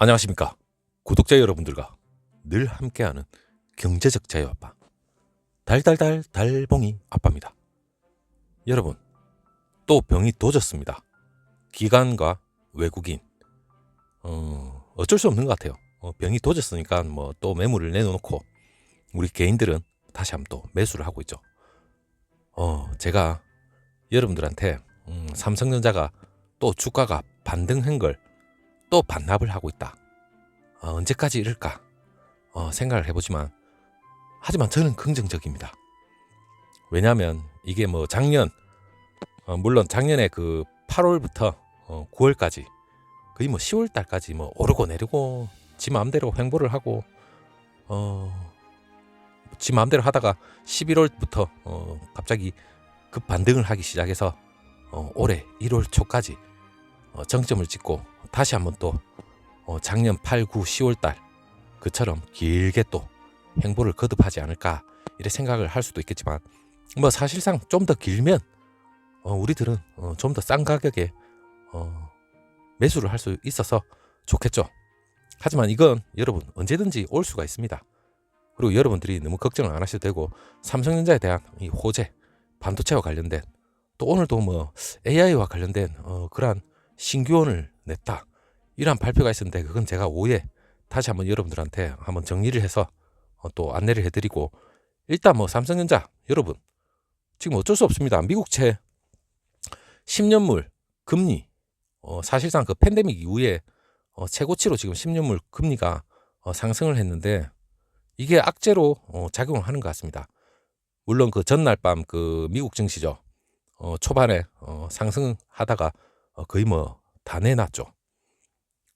안녕하십니까. 구독자 여러분들과 늘 함께하는 경제적 자유아빠 달달달 달봉이 아빠입니다. 여러분, 또 병이 도졌습니다. 기관과 외국인. 어쩔 수 없는 것 같아요. 병이 도졌으니까 뭐 또 매물을 내놓고 우리 개인들은 다시 한번 또 매수를 하고 있죠. 제가 여러분들한테 삼성전자가 또 주가가 반등한 걸 또 반납을 하고 있다. 언제까지 이럴까 생각을 해보지만, 하지만 저는 긍정적입니다. 왜냐하면 이게 뭐 작년, 물론 작년에 그 8월부터 9월까지 거의 뭐 10월 달까지 뭐 오르고 내리고 지 마음대로 횡보를 하고 지 마음대로 하다가 11월부터 갑자기 급 반등을 하기 시작해서 올해 1월 초까지 정점을 찍고 다시 한번 또 작년 8, 9, 10월 달 그처럼 길게 또 횡보를 거듭하지 않을까 이렇게 생각을 할 수도 있겠지만, 뭐 사실상 좀 더 길면 우리들은 좀 더 싼 가격에 매수를 할 수 있어서 좋겠죠. 하지만 이건 여러분 언제든지 올 수가 있습니다. 그리고 여러분들이 너무 걱정을 안 하셔도 되고, 삼성전자에 대한 이 호재, 반도체와 관련된, 또 오늘도 뭐 AI와 관련된 그러한 신규원을 냈다, 이러한 발표가 있었는데, 그건 제가 오후에 다시 한번 여러분들한테 한번 정리를 해서 또 안내를 해드리고, 일단 뭐 삼성전자 여러분 지금 어쩔 수 없습니다. 미국채 10년물 금리 사실상 그 팬데믹 이후에 최고치로 지금 10년물 금리가 상승을 했는데, 이게 악재로 작용을 하는 것 같습니다. 물론 그 전날 밤 그 미국 증시죠, 초반에 상승하다가 거의 뭐 다 내놨죠.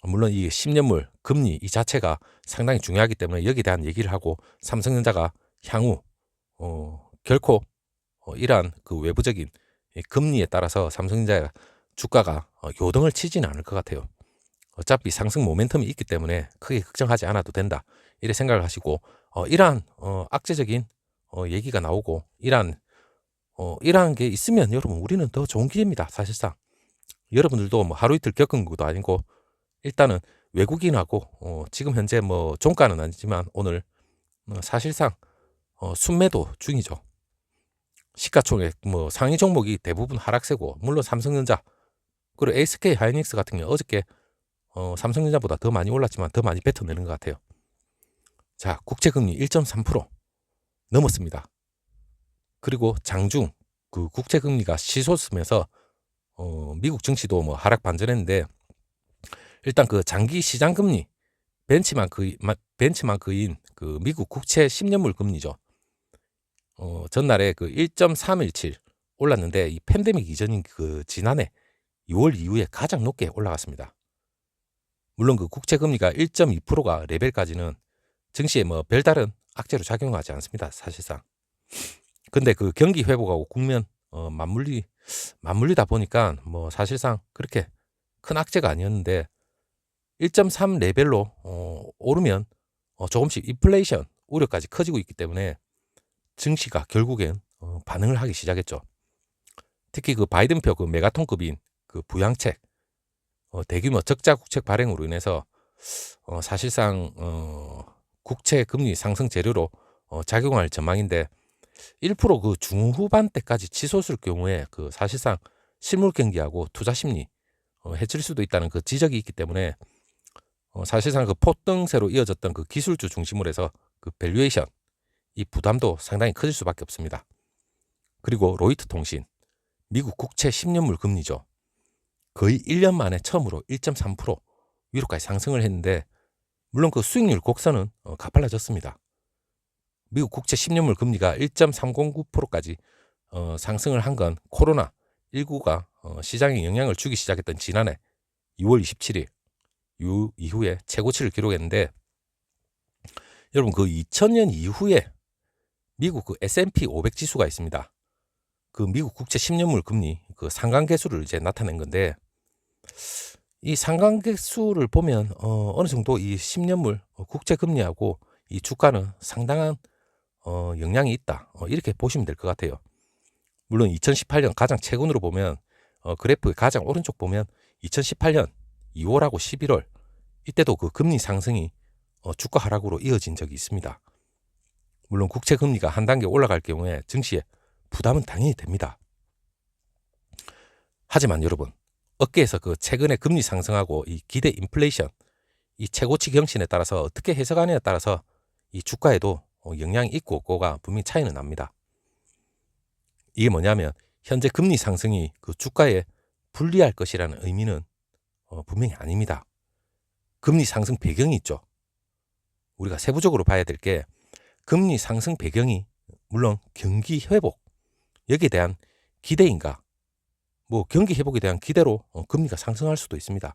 물론 이 10년물 금리 이 자체가 상당히 중요하기 때문에 여기에 대한 얘기를 하고, 삼성전자가 향후 결코 이러한 그 외부적인 금리에 따라서 삼성전자 주가가 요동을 치지는 않을 것 같아요. 어차피 상승 모멘텀이 있기 때문에 크게 걱정하지 않아도 된다, 이렇게 생각을 하시고, 이러한 악재적인 얘기가 나오고 이러한 게 있으면 여러분 우리는 더 좋은 기회입니다. 사실상 여러분들도 뭐 하루 이틀 겪은 것도 아니고, 일단은 외국인하고 지금 현재 뭐 종가는 아니지만 오늘 사실상 순매도 중이죠. 시가총액 뭐 상위 종목이 대부분 하락세고, 물론 삼성전자 그리고 SK 하이닉스 같은 경우 어저께 삼성전자보다 더 많이 올랐지만 더 많이 뱉어내는 것 같아요. 자, 국채금리 1.3% 넘었습니다. 그리고 장중 그 국채금리가 치솟으면서 미국 증시도 뭐 하락 반전했는데, 일단 그 장기 시장 금리 벤치마크인 그 미국 국채 10년물 금리죠. 전날에 그 1.317 올랐는데, 이 팬데믹 이전인 그 지난해 2월 이후에 가장 높게 올라갔습니다. 물론 그 국채 금리가 1.2%가 레벨까지는 증시에 뭐 별다른 악재로 작용하지 않습니다. 사실상. 근데 그 경기 회복하고 국면 맞물리다 보니까 뭐 사실상 그렇게 큰 악재가 아니었는데, 1.3 레벨로 오르면 조금씩 인플레이션 우려까지 커지고 있기 때문에 증시가 결국엔 반응을 하기 시작했죠. 특히 그 바이든표 그 메가톤급인 그 부양책, 대규모 적자 국책 발행으로 인해서 사실상 국채 금리 상승 재료로 작용할 전망인데, 1%그 중후반 때까지 치솟을 경우에 그 사실상 실물 경기하고 투자 심리 해칠 수도 있다는 그 지적이 있기 때문에, 사실상 그 폭등세로 이어졌던 그 기술주 중심으로 해서 그 밸류에이션 이 부담도 상당히 커질 수밖에 없습니다. 그리고 로이터 통신 미국 국채 10년물 금리죠. 거의 1년 만에 처음으로 1.3% 위로까지 상승을 했는데, 물론 그 수익률 곡선은 가팔라졌습니다. 미국 국채 10년물 금리가 1.309%까지 상승을 한 건 코로나19가 시장에 영향을 주기 시작했던 지난해 2월 27일 이후에 최고치를 기록했는데, 여러분 그 2000년 이후에 미국 그 S&P 500 지수가 있습니다. 그 미국 국채 10년물 금리 그 상관계수를 이제 나타낸 건데, 이 상관계수를 보면 어느 정도 이 10년물 국채 금리하고 이 주가는 상당한 영향이 있다, 이렇게 보시면 될 것 같아요. 물론 2018년 가장 최근으로 보면 그래프 가장 오른쪽 보면 2018년 2월하고 11월 이때도 그 금리 상승이 주가 하락으로 이어진 적이 있습니다. 물론 국채 금리가 한 단계 올라갈 경우에 증시에 부담은 당연히 됩니다. 하지만 여러분, 업계에서 그 최근에 금리 상승하고 이 기대 인플레이션, 이 최고치 경신에 따라서 어떻게 해석하느냐에 따라서 이 주가에도 영향이 있고 없고가 분명히 차이는 납니다. 이게 뭐냐면 현재 금리 상승이 그 주가에 불리할 것이라는 의미는 분명히 아닙니다. 금리 상승 배경이 있죠. 우리가 세부적으로 봐야 될 게 금리 상승 배경이 물론 경기 회복, 여기에 대한 기대인가, 뭐 경기 회복에 대한 기대로 금리가 상승할 수도 있습니다.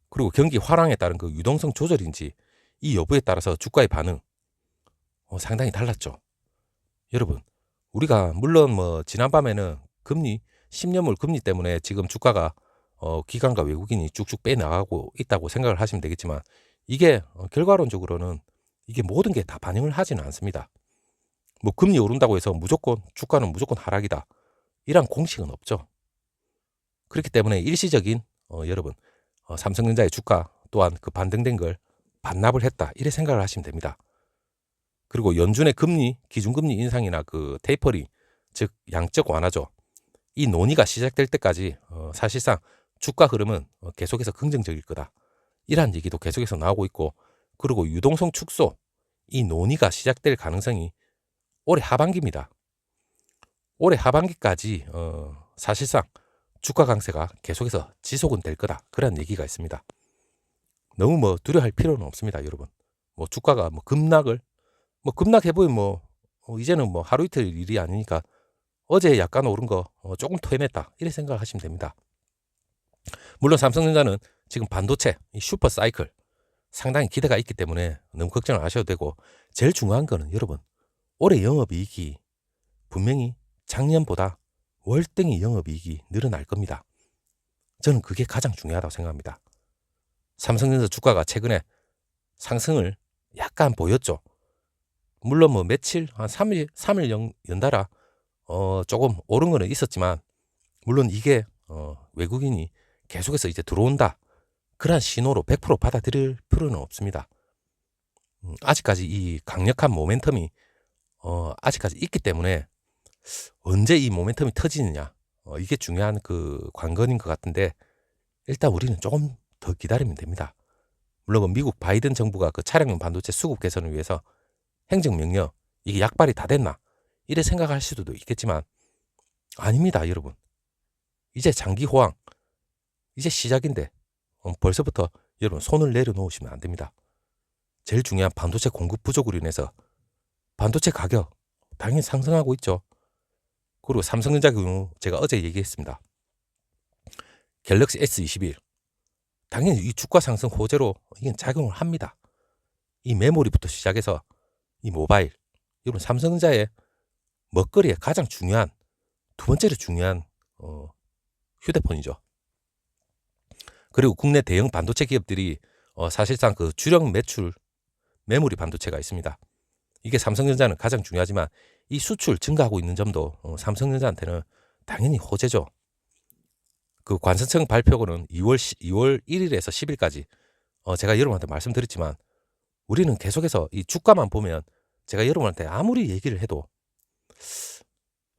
그리고 경기 화랑에 따른 그 유동성 조절인지 이 여부에 따라서 주가의 반응 상당히 달랐죠. 여러분, 우리가 물론 뭐 지난밤에는 금리 10년물 금리 때문에 지금 주가가 기관과 외국인이 쭉쭉 빼나가고 있다고 생각을 하시면 되겠지만 이게 결과론적으로는 이게 모든 게 다 반영을 하지는 않습니다. 뭐 금리 오른다고 해서 무조건 주가는 무조건 하락이다, 이런 공식은 없죠. 그렇기 때문에 일시적인 여러분 삼성전자의 주가 또한 그 반등된 걸 반납을 했다, 이래 생각을 하시면 됩니다. 그리고 연준의 금리, 기준금리 인상이나 그 테이퍼링, 즉 양적 완화죠, 이 논의가 시작될 때까지 사실상 주가 흐름은 계속해서 긍정적일 거다, 이러한 얘기도 계속해서 나오고 있고, 그리고 유동성 축소, 이 논의가 시작될 가능성이 올해 하반기입니다. 올해 하반기까지 사실상 주가 강세가 계속해서 지속은 될 거다, 그런 얘기가 있습니다. 너무 뭐 두려워할 필요는 없습니다, 여러분. 뭐 주가가 뭐 급락해보면 이제는 뭐 하루 이틀 일이 아니니까 어제 약간 오른 거 조금 토해냈다, 이렇게 생각을 하시면 됩니다. 물론 삼성전자는 지금 반도체 이 슈퍼 사이클 상당히 기대가 있기 때문에 너무 걱정을 안 하셔도 되고, 제일 중요한 거는 여러분, 올해 영업이익이 분명히 작년보다 월등히 영업이익이 늘어날 겁니다. 저는 그게 가장 중요하다고 생각합니다. 삼성전자 주가가 최근에 상승을 약간 보였죠. 물론 뭐 며칠 한 3일 연달아 조금 오른 거는 있었지만, 물론 이게 외국인이 계속해서 이제 들어온다, 그런 신호로 100% 받아들일 필요는 없습니다. 아직까지 이 강력한 모멘텀이 아직까지 있기 때문에 언제 이 모멘텀이 터지느냐, 이게 중요한 그 관건인 것 같은데, 일단 우리는 조금 더 기다리면 됩니다. 물론 미국 바이든 정부가 그 차량용 반도체 수급 개선을 위해서 행정명령, 이게 약발이 다 됐나, 이래 생각할 수도 있겠지만 아닙니다, 여러분. 이제 장기 호황, 이제 시작인데 벌써부터 여러분 손을 내려놓으시면 안 됩니다. 제일 중요한 반도체 공급 부족으로 인해서 반도체 가격 당연히 상승하고 있죠. 그리고 삼성전자 경우 제가 어제 얘기했습니다. 갤럭시 S21 당연히 이 주가 상승 호재로 이게 작용을 합니다. 이 메모리부터 시작해서 이 모바일, 여러분 삼성전자의 먹거리에 가장 중요한 두 번째로 중요한 휴대폰이죠. 그리고 국내 대형 반도체 기업들이 사실상 그 주력 매출 메모리 반도체가 있습니다. 이게 삼성전자는 가장 중요하지만 이 수출 증가하고 있는 점도 삼성전자한테는 당연히 호재죠. 그 관세청 발표고는 2월 1일에서 10일까지 제가 여러분한테 말씀드렸지만, 우리는 계속해서 이 주가만 보면 제가 여러분한테 아무리 얘기를 해도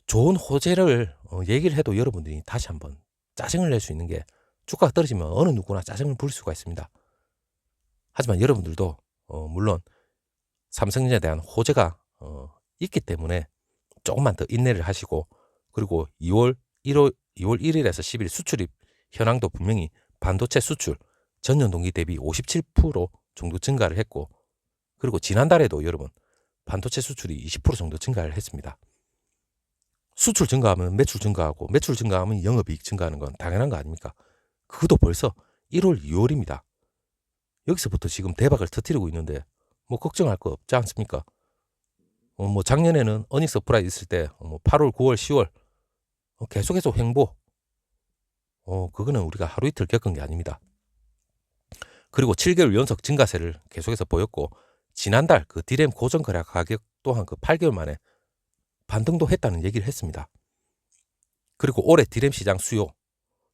좋은 호재를 얘기를 해도 여러분들이 다시 한번 짜증을 낼 수 있는 게, 주가가 떨어지면 어느 누구나 짜증을 부릴 수가 있습니다. 하지만 여러분들도 물론 삼성전자에 대한 호재가 있기 때문에 조금만 더 인내를 하시고, 그리고 2월 1일에서 10일 수출입 현황도 분명히 반도체 수출 전년 동기 대비 57% 정도 증가를 했고, 그리고 지난달에도 여러분 반도체 수출이 20% 정도 증가를 했습니다. 수출 증가하면 매출 증가하고, 매출 증가하면 영업이익 증가하는 건 당연한 거 아닙니까? 그것도 벌써 1월, 2월입니다. 여기서부터 지금 대박을 터뜨리고 있는데 뭐 걱정할 거 없지 않습니까? 뭐 작년에는 어닝 서프라이즈 있을 때 8월, 9월, 10월 계속해서 횡보. 그거는 우리가 하루 이틀 겪은 게 아닙니다. 그리고 7개월 연속 증가세를 계속해서 보였고, 지난달 그 디램 고정 거래 가격 또한 그 8개월 만에 반등도 했다는 얘기를 했습니다. 그리고 올해 디램 시장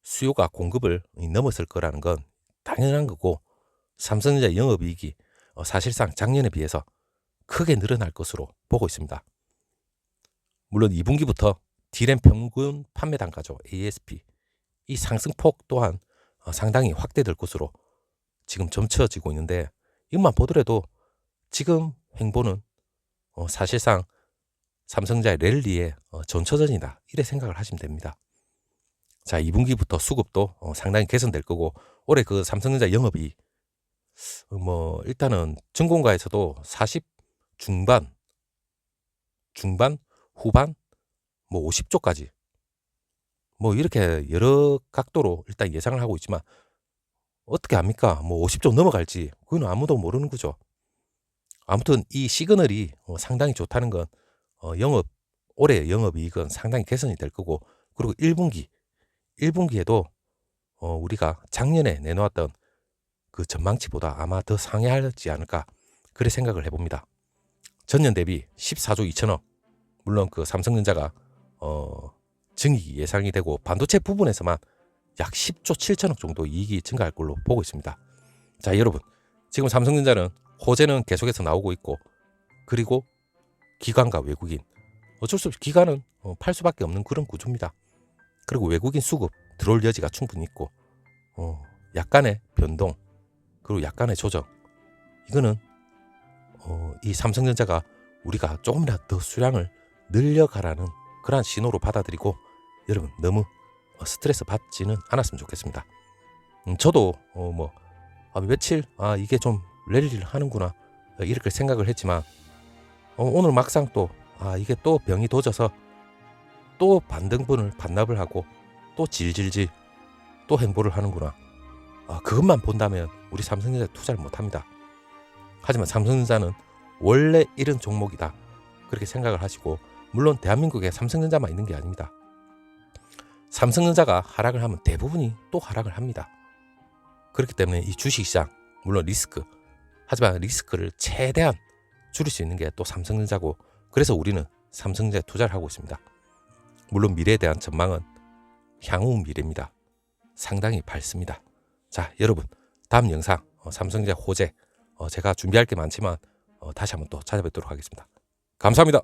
수요가 공급을 넘었을 거라는 건 당연한 거고, 삼성전자 영업이익이 사실상 작년에 비해서 크게 늘어날 것으로 보고 있습니다. 물론 2분기부터 D램 평균 판매 단가죠. ASP 이 상승폭 또한 상당히 확대될 것으로 지금 점쳐지고 있는데, 이것만 보더라도 지금 행보는 사실상 삼성전자의 랠리의 전초전이다, 이래 생각을 하시면 됩니다. 자, 2분기부터 수급도 상당히 개선될 거고, 올해 그 삼성전자 영업이 일단은 전공가에서도 40 중반, 후반, 50조까지 이렇게 여러 각도로 일단 예상을 하고 있지만, 어떻게 합니까? 50조 넘어갈지 그건 아무도 모르는 거죠. 아무튼 이 시그널이 상당히 좋다는 건 올해 영업이익은 상당히 개선이 될 거고, 그리고 1분기에도 우리가 작년에 내놓았던 그 전망치보다 아마 더 상회하지 않을까, 그래 생각을 해봅니다. 전년 대비 14조 2천억, 물론 그 삼성전자가 증익이 예상이 되고 반도체 부분에서만 약 10조 7천억 정도 이익이 증가할 걸로 보고 있습니다. 자, 여러분, 지금 삼성전자는 호재는 계속해서 나오고 있고, 그리고 기관과 외국인, 어쩔 수 없이 기관은 팔 수밖에 없는 그런 구조입니다. 그리고 외국인 수급 들어올 여지가 충분히 있고, 약간의 변동, 그리고 약간의 조정, 이거는 이 삼성전자가 우리가 조금이라도 더 수량을 늘려가라는 그러한 신호로 받아들이고, 여러분 너무 스트레스 받지는 않았으면 좋겠습니다. 저도 며칠 이게 좀 랠리를 하는구나 이렇게 생각을 했지만, 오늘 막상 또 이게 또 병이 도져서 또 반등분을 반납을 하고 또 질질질 또 행보를 하는구나, 그것만 본다면 우리 삼성전자에 투자를 못합니다. 하지만 삼성전자는 원래 이런 종목이다, 그렇게 생각을 하시고, 물론 대한민국에 삼성전자만 있는 게 아닙니다. 삼성전자가 하락을 하면 대부분이 또 하락을 합니다. 그렇기 때문에 이 주식시장, 물론 리스크, 하지만 리스크를 최대한 줄일 수 있는 게 또 삼성전자고, 그래서 우리는 삼성전자에 투자를 하고 있습니다. 물론 미래에 대한 전망은 향후 미래입니다. 상당히 밝습니다. 자, 여러분, 다음 영상 삼성전자 호재, 제가 준비할 게 많지만 다시 한번 또 찾아뵙도록 하겠습니다. 감사합니다.